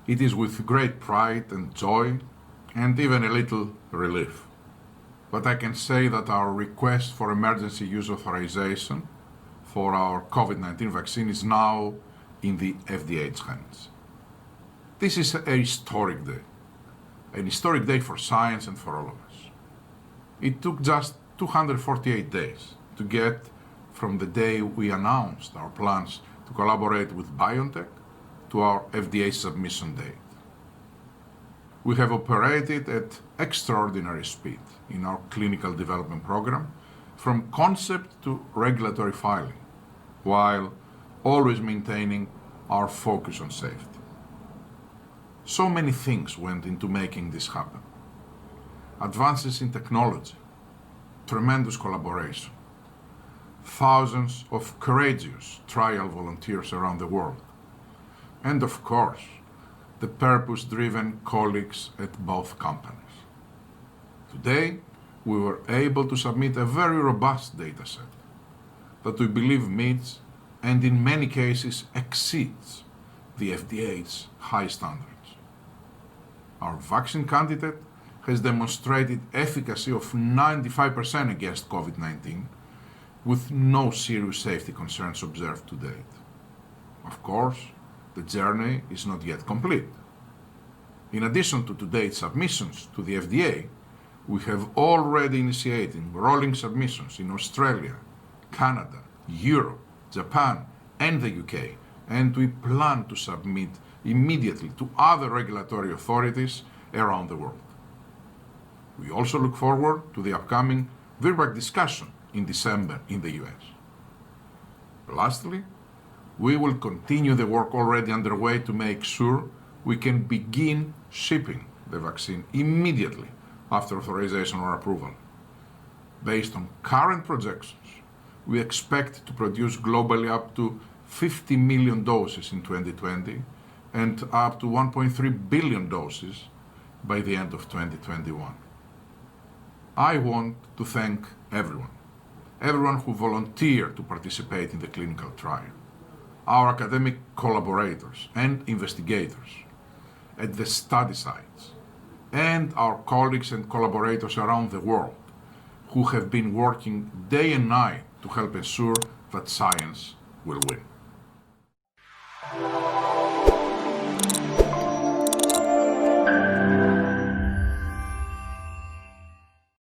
It is with great pride and joy, and even a little relief. But I can say that our request for emergency use authorization for our COVID-19 vaccine is now in the FDA's hands. This is a historic day, an historic day for science and for all of us. It took just 248 days to get from the day we announced our plans to collaborate with BioNTech to our FDA submission date. We have operated at extraordinary speed in our clinical development program, from concept to regulatory filing, while always maintaining our focus on safety. So many things went into making this happen. Advances in technology, tremendous collaboration, thousands of courageous trial volunteers around the world, and of course, the purpose-driven colleagues at both companies. Today, we were able to submit a very robust dataset that we believe meets and in many cases exceeds the FDA's high standards. Our vaccine candidate has demonstrated efficacy of 95% against COVID-19 with no serious safety concerns observed to date. Of course, the journey is not yet complete. In addition to today's submissions to the FDA, we have already initiated rolling submissions in Australia, Canada, Europe, Japan, and the UK, and we plan to submit immediately to other regulatory authorities around the world. We also look forward to the upcoming VRBPAC discussion in December in the US. Lastly, we will continue the work already underway to make sure we can begin shipping the vaccine immediately after authorization or approval. Based on current projections, we expect to produce globally up to 50 million doses in 2020 and up to 1.3 billion doses by the end of 2021. I want to thank everyone who volunteered to participate in the clinical trial, our academic collaborators and investigators at the study sites, and our colleagues and collaborators around the world who have been working day and night to help ensure that science will win.